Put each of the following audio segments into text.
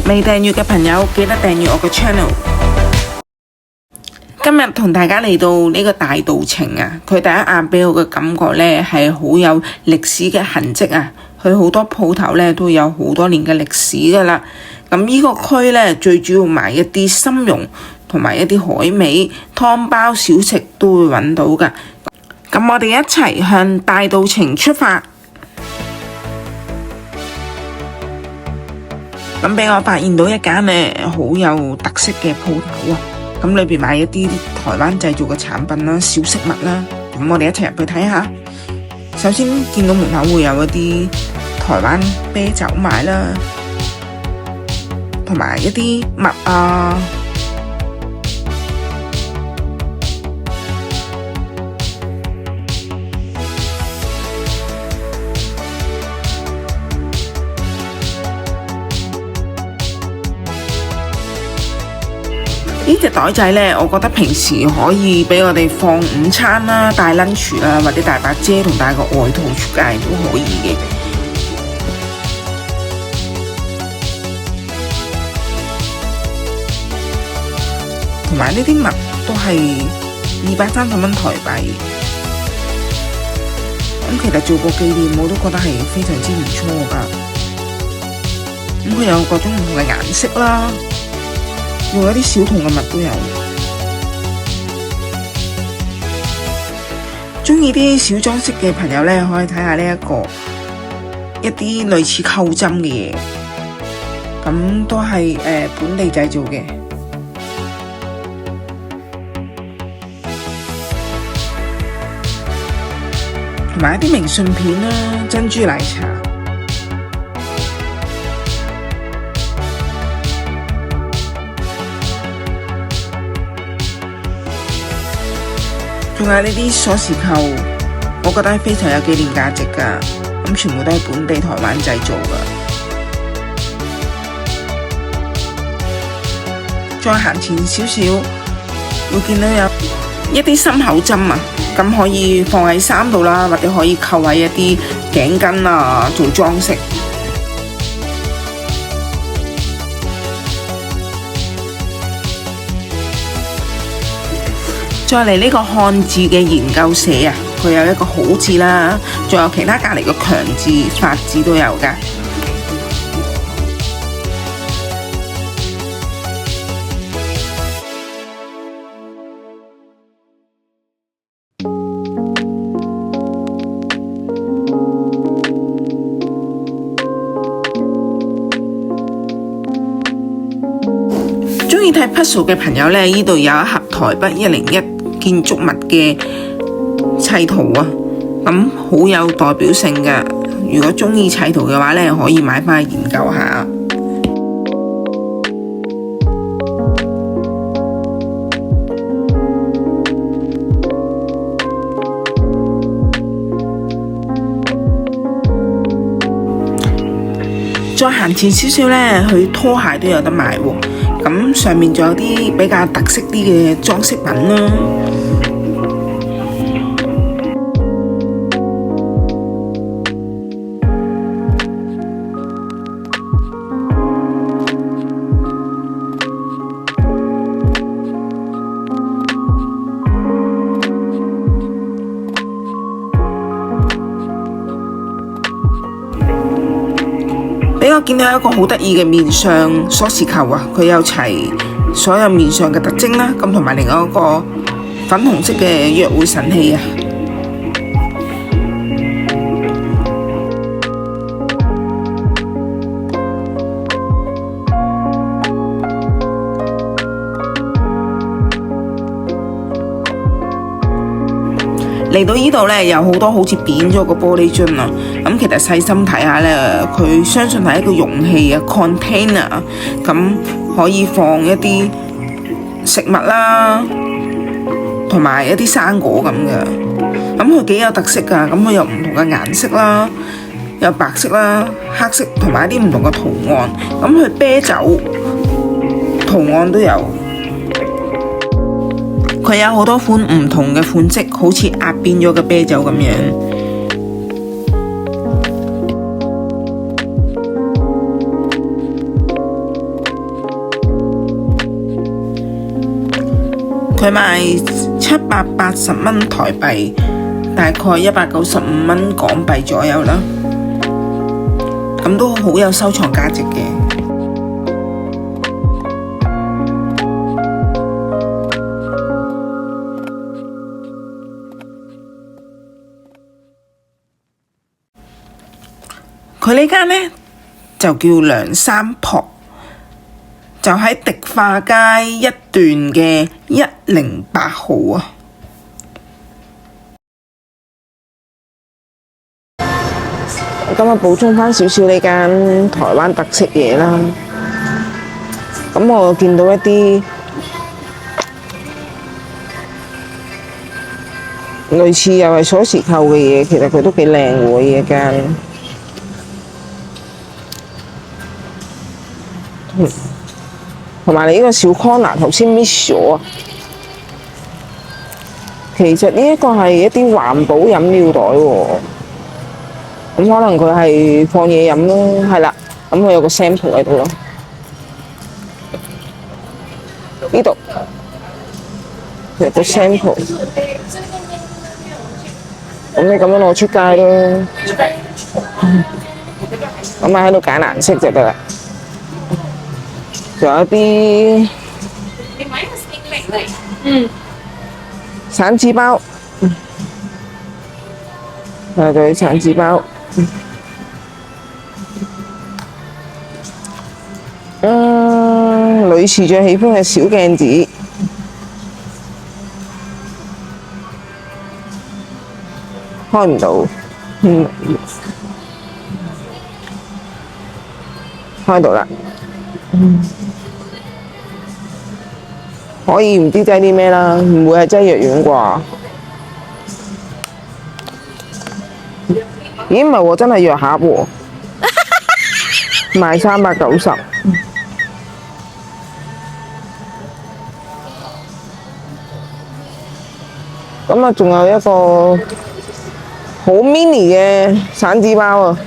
未訂閱嘅朋友記得訂閱我嘅 channel。今日同大家嚟到呢個大道情啊，佢第一眼俾我嘅感覺呢係好有歷史嘅痕跡啊，佢好多鋪頭呢都有好多年嘅歷史噶啦。咁呢個區呢，最主要賣一啲參茸同埋一啲海味、湯包、小食都會揾到噶。咁我哋一齊向大道情出發。咁俾我發現到一間呢好有特色嘅鋪頭啊！咁裏邊賣一啲台灣製造嘅產品啦、小食物啦，咁我哋一齊入去睇下。首先見到門口會有一啲台灣啤酒賣啦，同埋一啲襪啊。呢隻袋仔呢，我覺得平時可以俾我哋放午餐啦、帶 lunch 啦，或者帶把遮同帶個外套出街都可以嘅。同埋呢啲襪都係230蚊台幣。咁其實做個紀念我都覺得係非常之唔錯㗎。咁佢有各種唔同嘅顏色啦。仲有啲小童嘅襪都有，鍾意啲小裝飾嘅朋友呢，可以睇下呢一啲類似扣針嘅嘢，咁都係本地製造嘅，同埋一啲明信片啦、珍珠奶茶。仲有呢啲鎖匙扣，我覺得係非常有紀念價值㗎。咁全部都係本地台灣製造㗎。再行前少少，會見到有一啲心口針啊，咁可以放喺衫度啦，或者可以扣喺一啲頸巾啊做裝飾。再嚟呢個漢字嘅研究社啊，佢有一個好字啦，仲有其他隔離嘅強字、法字都有㗎。鍾意睇 puzzle 嘅朋友呢，呢度有一盒台北101建築物嘅砌圖啊，咁好有代表性㗎。如果鍾意砌圖嘅話呢，可以買返去研究下。再行前少少呢，佢拖鞋都有得賣喎。咁上面仲有啲比較特色啲嘅裝飾品啦。俾我見到一個好得意嘅面上鎖匙扣啊！佢有齊所有面上嘅特徵啦，咁同埋另外一個粉紅色嘅約會神器啊！嚟到呢度呢，有好多好似扁咗個玻璃樽啊！咁其實細心睇下呢，佢相信係一個容器啊 container， 咁可以放一啲食物啦，同埋一啲生果咁嘅。咁佢幾有特色㗎，咁佢有唔同嘅顏色啦，有白色啦、黑色同埋一啲唔同嘅圖案。咁佢啤酒圖案都有。佢有好多款唔同嘅款式，好似壓扁咗嘅啤酒咁樣。佢賣780蚊台幣，大概195蚊港幣左右啦。咁都好有收藏價值嘅。佢呢間呢，就叫梁山泊，就喺迪化街一段嘅108號啊。今日補充返少少呢間台灣特色嘢啦。咁我見到一啲類似又係鎖匙扣嘅嘢，其實佢都幾靚喎，呢一間。同埋你呢個小 corner 頭先 miss 咗啊！其實呢一個係一啲環保飲料袋喎，咁可能佢係放嘢飲咯，係啦，咁佢有個 sample 喺度咯，呢度有個 sample， 咁你咁樣攞出街咯，咁咪喺度揀顏色就得啦。仲有啲散紙包，仲有散紙包，女士最喜歡嘅小鏡子，開唔到，開到啦。可以唔知擠啲咩啦，唔會係擠藥丸啩？咦，唔係喎，真係藥盒喎，賣390。咁啊，仲有一個好 mini 嘅散紙包啊！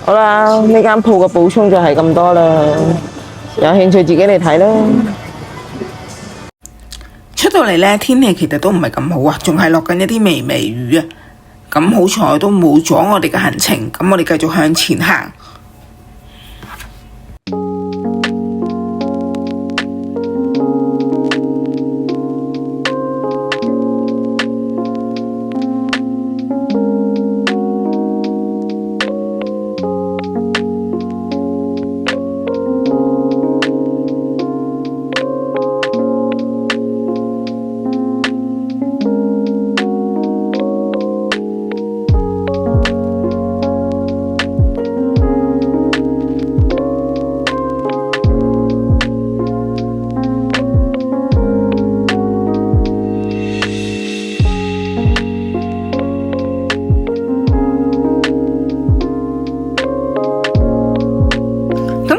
好啦，呢間鋪嘅補充就係咁多啦，有興趣自己嚟睇啦。出到嚟呢，天氣其實都唔係咁好啊，仲係落緊一啲微微雨啊。咁好彩都冇阻我哋嘅行程，咁我哋繼續向前行。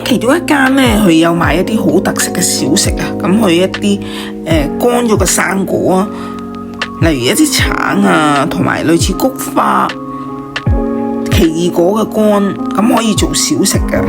其中一間呢，佢有賣一啲好特色嘅小食啊，咁佢一啲乾咗嘅生果啊，例如一啲橙啊，同埋類似菊花、奇異果嘅乾，咁可以做小食㗎。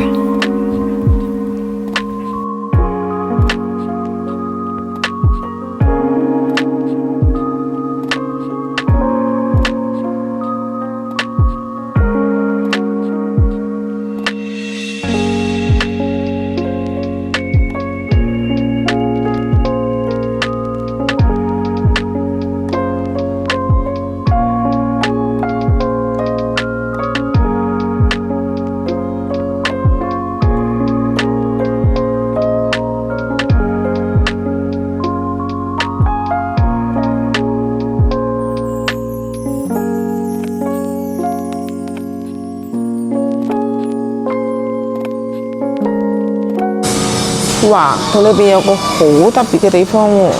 哇！佢裏邊有個好特別嘅地方喎，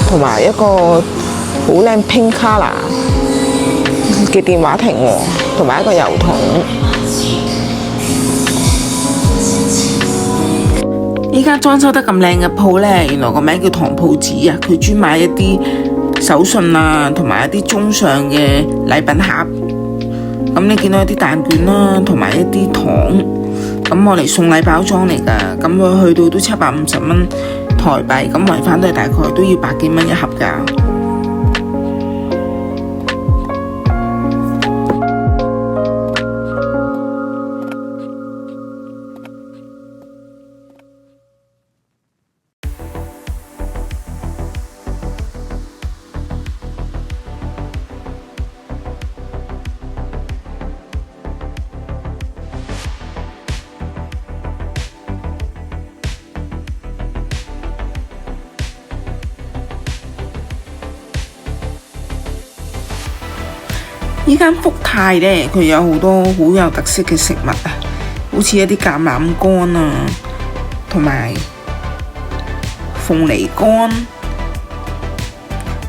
同埋一個好靚 pink color 嘅電話亭喎，同埋一個郵筒。依家裝修得咁靚嘅鋪呢，原來個名叫糖鋪子啊！佢專賣一啲手信啊，同埋一啲中上嘅禮品盒。咁你見到一啲蛋卷啦，同埋一啲糖。咁我嚟送禮包裝嚟㗎，咁佢去到都750蚊台幣，咁圍返都係大概都要100幾蚊一盒㗎。依間福泰呢，佢有好多好有特色嘅食物啊，好似一啲橄欖乾啊，同埋鳳梨乾。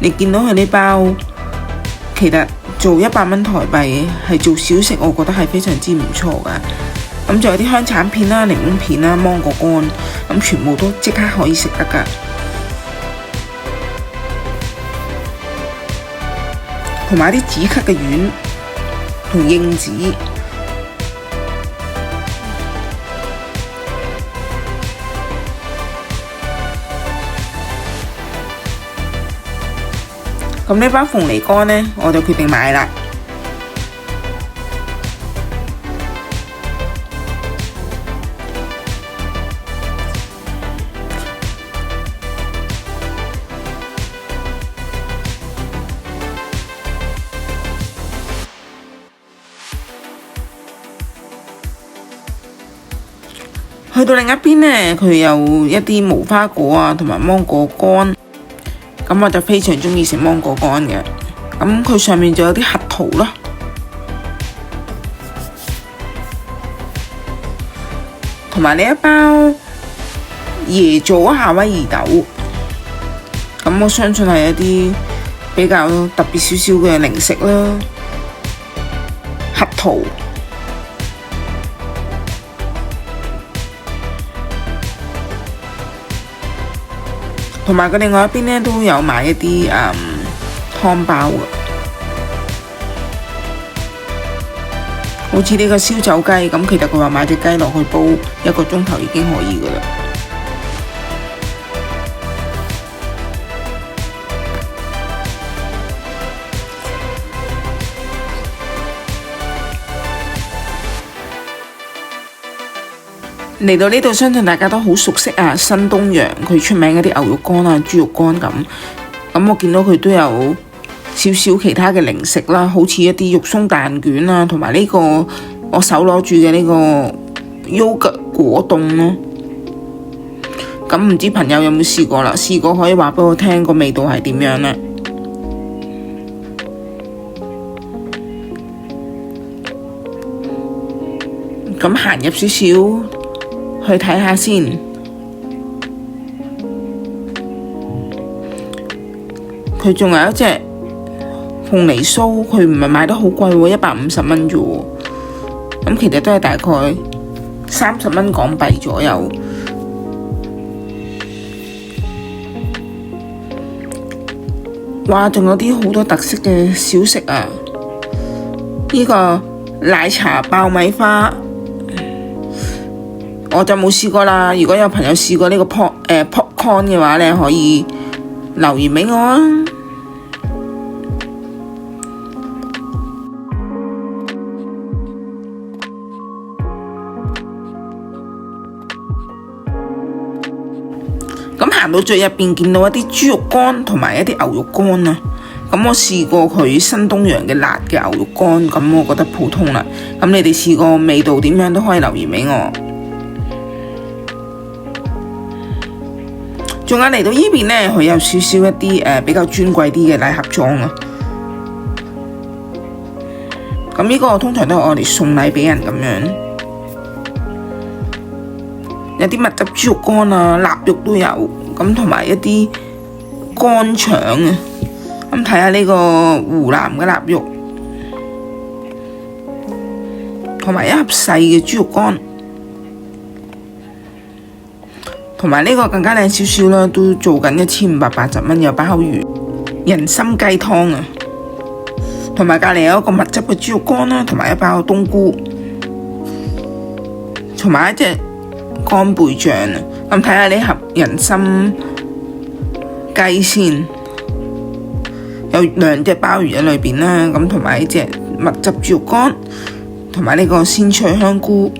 你見到佢呢包，其實做100蚊台幣係做小食，我覺得係非常之唔錯㗎。咁仲有啲香橙片啦、檸檬片啦、芒果乾，咁全部都即刻可以食得㗎。同埋啲止咳嘅丸同應子，咁呢包鳳梨乾呢，我就決定買啦。去到另一邊呢，佢有一啲無花果啊，同埋芒果乾。咁我就非常鍾意食芒果乾嘅。咁佢上面仲有啲核桃咯，同埋呢一包椰做夏威夷豆。咁我相信係一啲比較特別少少嘅零食啦。核桃。同埋佢另外一邊呢都有買一啲湯包嘅，好似呢個燒酒雞咁，其實佢話買隻雞落去煲1個鐘頭已經可以㗎啦。嚟到呢度，相信大家都好熟悉啊！新東陽佢出名嗰啲牛肉乾啊、豬肉乾咁。咁我見到佢都有少少其他嘅零食啦，好似一啲肉鬆蛋卷啊，同埋呢個我手攞住嘅呢個yogurt果凍咯。咁唔知朋友有冇試過啦？試過可以話俾我聽個味道係點樣呢？咁行入少少。去睇下先，佢仲有一隻鳳梨酥，佢唔係賣得好貴喎，150蚊啫喎。咁其實都係大概30蚊港幣左右。哇！仲有啲好多特色嘅小食啊！呢個奶茶爆米花。我就冇試過啦，如果有朋友試過呢個popcorn 嘅話呢，可以留言俾我啊。咁行到最入邊，見到一啲豬肉乾同埋一啲牛肉乾啊。咁我試過佢新東陽嘅辣嘅牛肉乾，咁我覺得普通啦。咁你哋試過味道點樣都可以留言俾我。仲有嚟到呢邊呢，佢有少少一啲比較尊貴啲嘅禮盒裝啊。咁呢個我通常都係我哋送禮俾人咁樣，有啲蜜汁豬肉乾啊、臘肉都有，咁同埋一啲乾腸啊。咁睇下呢個湖南嘅臘肉，同埋一盒細嘅豬肉乾。同埋呢個更加靚少少啦，都做緊1580蚊，有包魚人參雞湯啊，同埋隔離有一個蜜汁嘅豬肉乾啦，同埋一包冬菇，同埋一隻乾貝醬啊。咁睇下呢盒人參雞先，有2隻鮑魚喺裏邊啦。咁同埋呢隻蜜汁豬肉乾，同埋呢個鮮脆香菇，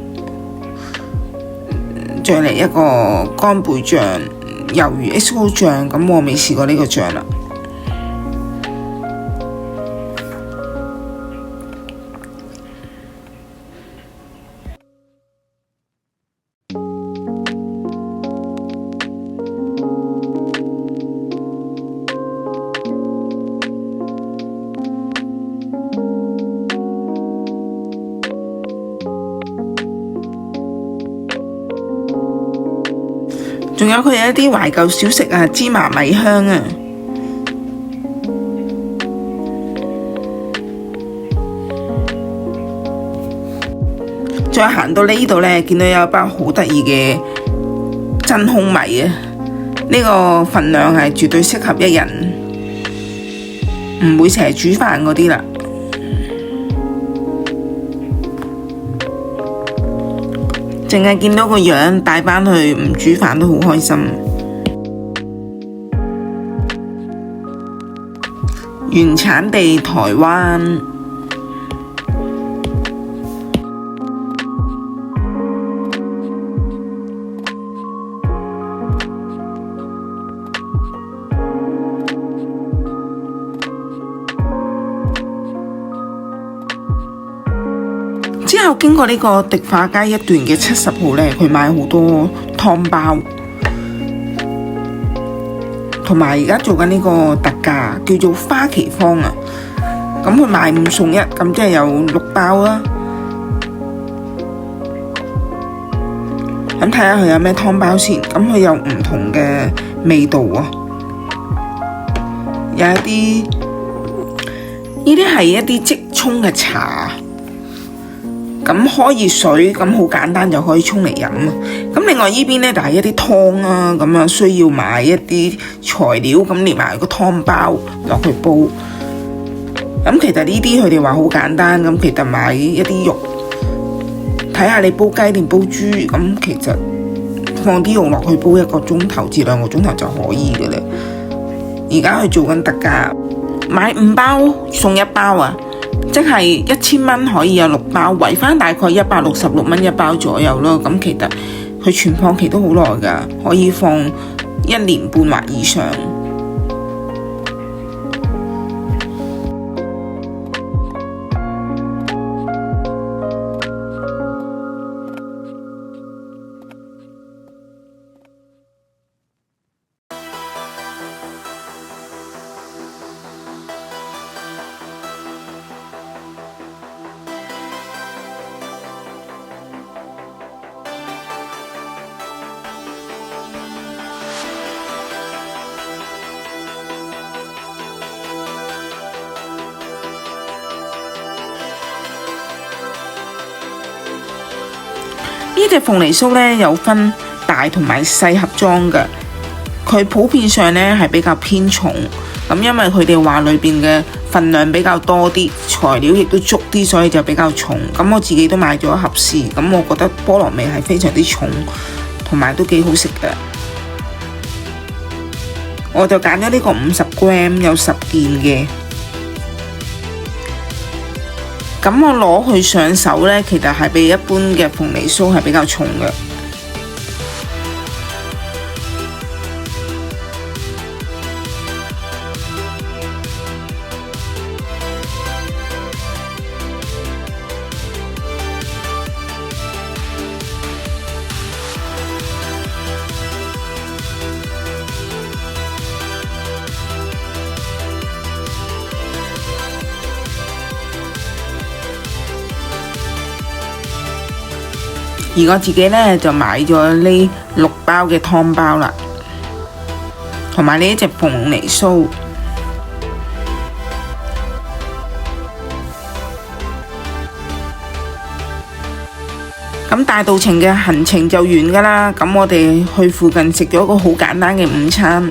再嚟一個乾貝醬、魷魚 XO 醬。咁我未試過呢個醬啦。仲有佢有一啲懷舊小食啊，芝麻米香啊。再行到呢度呢，見到有一包好得意嘅真空米啊！呢個份量係絕對適合一人，唔會成日煮飯嗰啲啦。淨係見到個樣帶返去唔煮飯都好開心。原產地台灣。之後經過呢個迪化街一段嘅70號呢，佢賣好多湯包，同埋而家做緊呢個特價，叫做花旗坊啊。咁佢賣5送1，咁即係有6包啦。咁睇下佢有咩湯包先。咁佢有唔同嘅味道啊，有一啲呢啲係一啲即沖嘅茶。咁開熱水，咁好簡單就可以沖嚟飲啊！咁另外呢邊呢，就係一啲湯啦，咁啊需要買一啲材料，咁連埋個湯包落去煲。咁其實呢啲佢哋話好簡單，咁其實買一啲肉，睇下你煲雞定煲豬，咁其實放啲肉落去煲1個鐘頭至2個鐘頭就可以嘅啦。而家佢做緊特價，買5包送1包啊！即係1000蚊可以有6包，圍返大概166蚊1包左右咯。咁其實佢存放期都好耐㗎，可以放1年半或以上。呢隻鳳梨酥呢，有分大同埋細盒裝嘅，佢普遍上呢係比較偏重，咁因為佢哋話裏邊嘅份量比較多啲，材料亦都足啲，所以就比較重。咁我自己都買咗一盒試，咁我覺得菠蘿味係非常之重，同埋都幾好食嘅。我就揀咗呢個50g 有10件嘅。咁我攞去上手呢，其實係比一般嘅鳳梨酥係比較重嘅。而我自己呢，就買咗呢6包嘅湯包啦，同埋呢一隻鳳梨酥。咁大稻埕嘅行程就完㗎啦。咁我哋去附近食咗個好簡單嘅午餐，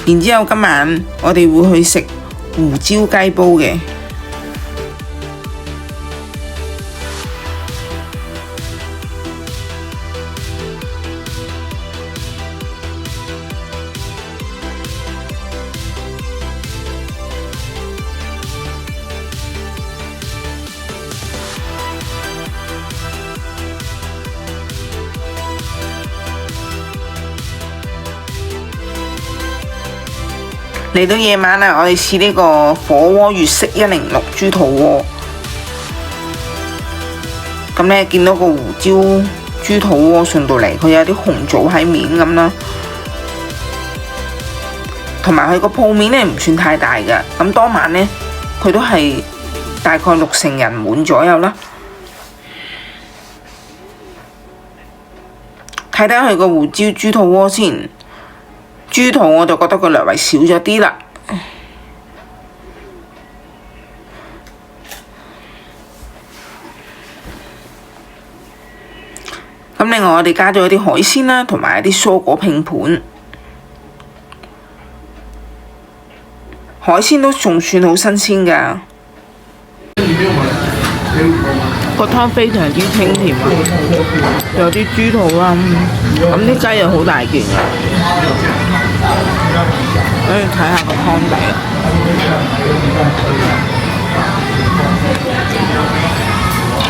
然之後今晚我哋會去食胡椒雞煲嘅。嚟到夜晚啦，我哋試呢個火鍋粵式106豬肚鍋。咁咧見到個胡椒豬肚鍋上到嚟，佢有啲紅棗喺面咁啦，同埋佢個鋪面咧唔算太大嘅。咁當晚咧佢都係大概60人滿左右啦。睇睇佢個胡椒豬肚鍋先，豬肚我就覺得佢略為少咗啲啦。咁另外我哋加咗一啲海鮮啦，同埋一啲蔬果拼盤。海鮮都仲算好新鮮㗎。個湯非常之清甜啊，有啲豬肚啦，咁啲雞又好大件嘅，跟住睇下個湯底。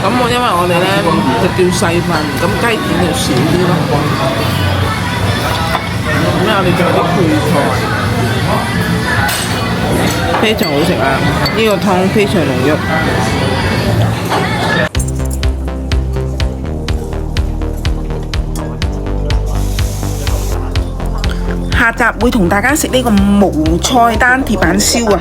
咁因為我哋咧就叫細份，咁雞件就少啲咯。咁我哋仲有啲配菜，非常好食啊！呢個湯非常濃郁。下集會同大家食呢個無菜單鐵板燒啊！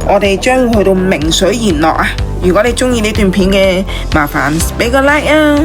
我哋將會去到名水言樂啊！如果你鍾意呢段片嘅，麻煩俾個 like 啊！